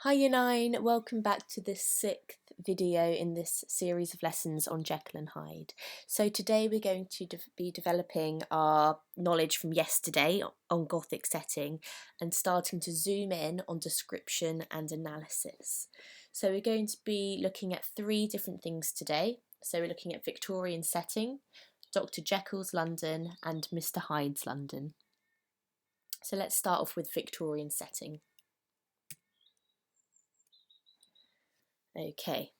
Hi Year 9, welcome back to the sixth video in this series of lessons on Jekyll and Hyde. So today we're going to be developing our knowledge from yesterday on Gothic setting and starting to zoom in on description and analysis. So we're going to be looking at three different things today. So we're looking at Victorian setting, Dr. Jekyll's London and Mr. Hyde's London. So let's start off with Victorian setting. Okay.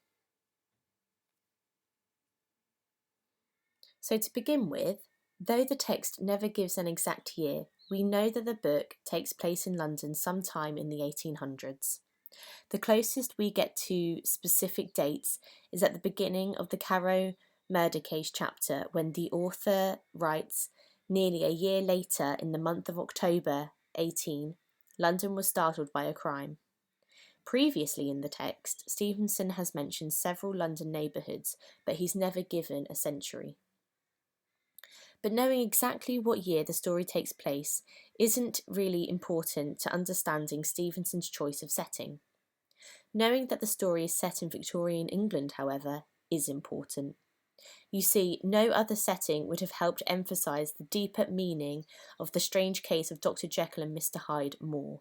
So to begin with, though the text never gives an exact year, we know that the book takes place in London sometime in the 1800s. The closest we get to specific dates is at the beginning of the Carrow murder case chapter when the author writes, nearly a year later in the month of October 18, London was startled by a crime. Previously in the text, Stevenson has mentioned several London neighbourhoods, but he's never given a century. But knowing exactly what year the story takes place isn't really important to understanding Stevenson's choice of setting. Knowing that the story is set in Victorian England, however, is important. You see, no other setting would have helped emphasise the deeper meaning of the strange case of Dr. Jekyll and Mr. Hyde more.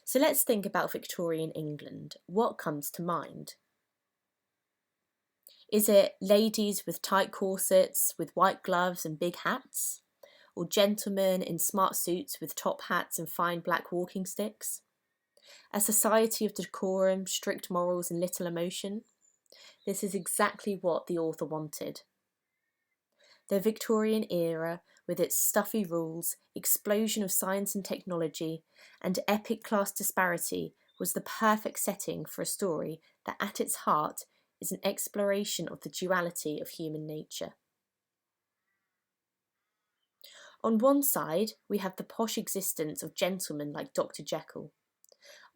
So let's think about Victorian England. What comes to mind? Is it ladies with tight corsets, with white gloves and big hats? Or gentlemen in smart suits with top hats and fine black walking sticks? A society of decorum, strict morals and little emotion? This is exactly what the author wanted. The Victorian era, with its stuffy rules, explosion of science and technology, and epic class disparity, was the perfect setting for a story that at its heart is an exploration of the duality of human nature. On one side, we have the posh existence of gentlemen like Dr. Jekyll.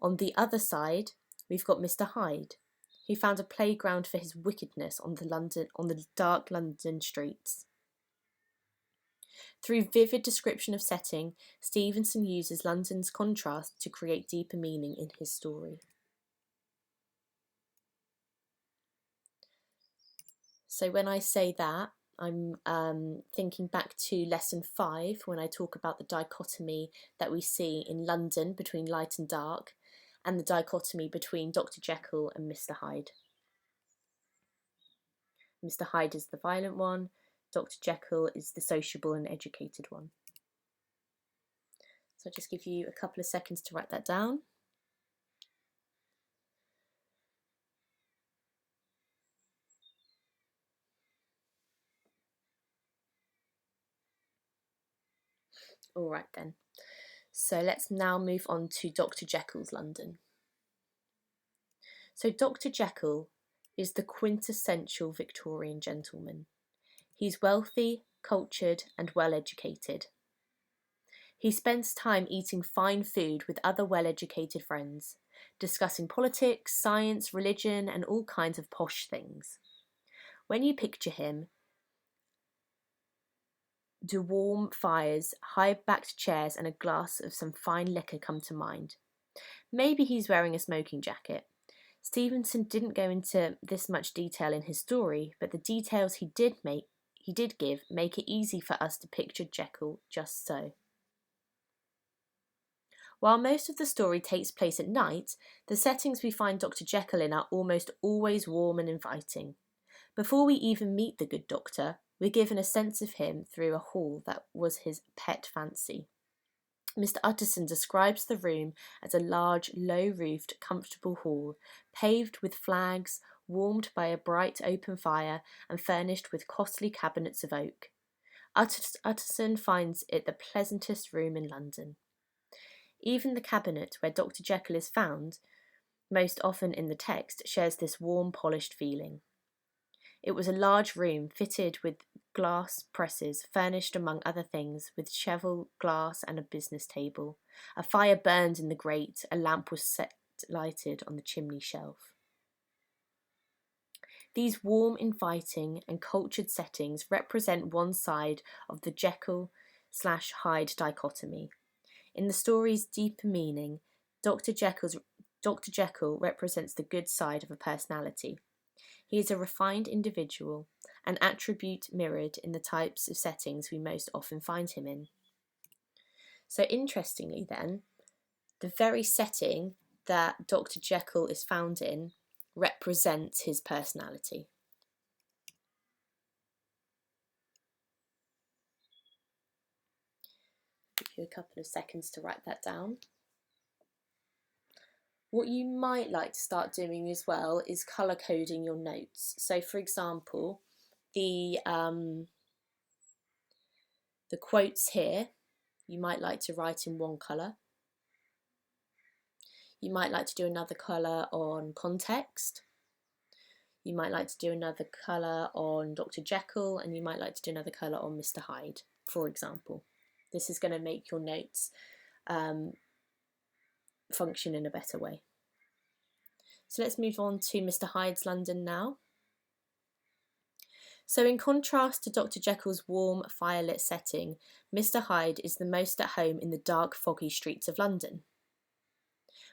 On the other side, we've got Mr. Hyde, who found a playground for his wickedness on the dark London streets. Through vivid description of setting, Stevenson uses London's contrast to create deeper meaning in his story. So when I say that, I'm thinking back to lesson 5 when I talk about the dichotomy that we see in London between light and dark, and the dichotomy between Dr. Jekyll and Mr. Hyde. Mr. Hyde is the violent one, Dr. Jekyll is the sociable and educated one. So I'll just give you a couple of seconds to write that down. All right then. So let's now move on to Dr. Jekyll's London. So Dr. Jekyll is the quintessential Victorian gentleman. He's wealthy, cultured, and well educated. He spends time eating fine food with other well-educated friends, discussing politics, science, religion, and all kinds of posh things. When you picture him, do warm fires, high-backed chairs, and a glass of some fine liquor come to mind? Maybe he's wearing a smoking jacket. Stevenson didn't go into this much detail in his story, but the details he did give make it easy for us to picture Jekyll just so. While most of the story takes place at night, the settings we find Dr. Jekyll in are almost always warm and inviting. Before we even meet the good doctor, we're given a sense of him through a hall that was his pet fancy. Mr. Utterson describes the room as a large, low-roofed, comfortable hall, paved with flags, warmed by a bright open fire, and furnished with costly cabinets of oak. Utterson finds it the pleasantest room in London. Even the cabinet where Dr. Jekyll is found, most often in the text, shares this warm, polished feeling. It was a large room fitted with glass presses, furnished among other things with cheval glass and a business table. A fire burned in the grate, a lamp was lighted on the chimney shelf. These warm, inviting and cultured settings represent one side of the Jekyll/Hyde dichotomy. In the story's deeper meaning, Dr. Jekyll Dr. Jekyll represents the good side of a personality. He is a refined individual, an attribute mirrored in the types of settings we most often find him in. So interestingly then, the very setting that Dr. Jekyll is found in represents his personality. Give you a couple of seconds to write that down. What you might like to start doing as well is colour coding your notes. So for example, the quotes here, you might like to write in one colour. You might like to do another colour on context. You might like to do another colour on Dr. Jekyll, and you might like to do another colour on Mr. Hyde, for example. This is going to make your notes function in a better way. So let's move on to Mr. Hyde's London now. So in contrast to Dr. Jekyll's warm, firelit setting, Mr. Hyde is the most at home in the dark, foggy streets of London.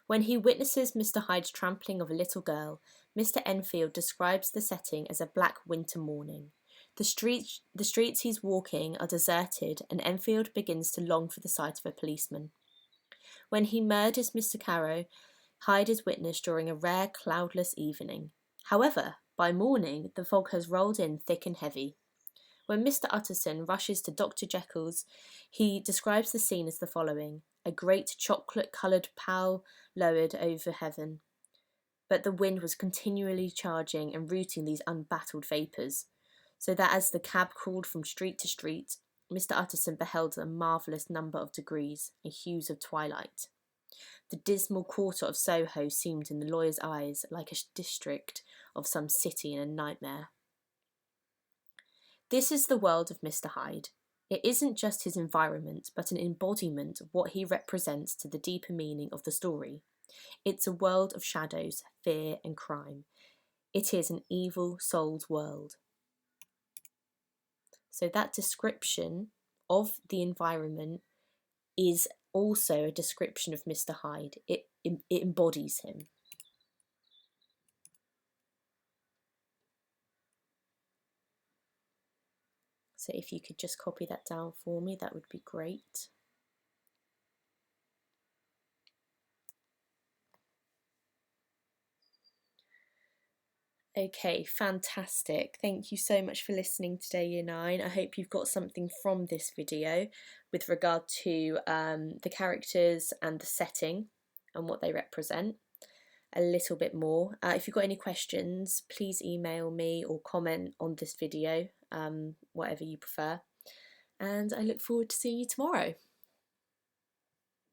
When he witnesses Mr. Hyde's trampling of a little girl, Mr. Enfield describes the setting as a black winter morning. The streets he's walking are deserted, and Enfield begins to long for the sight of a policeman. When he murders Mr. Carrow, Hyde is witnessed during a rare cloudless evening. However, by morning, the fog has rolled in thick and heavy. When Mr. Utterson rushes to Dr. Jekyll's, he describes the scene as the following: a great chocolate-coloured pall lowered over heaven, but the wind was continually charging and rooting these unbattled vapours, so that as the cab crawled from street to street, Mr. Utterson beheld a marvellous number of degrees and hues of twilight. The dismal quarter of Soho seemed in the lawyer's eyes like a district of some city in a nightmare. This is the world of Mr. Hyde. It isn't just his environment, but an embodiment of what he represents to the deeper meaning of the story. It's a world of shadows, fear and crime. It is an evil soul's world. So that description of the environment is also a description of Mr. Hyde. It embodies him. So if you could just copy that down for me, that would be great. Okay, fantastic. Thank you so much for listening today, Year 9. I hope you've got something from this video with regard to the characters and the setting and what they represent a little bit more. If you've got any questions, please email me or comment on this video, whatever you prefer. And I look forward to seeing you tomorrow.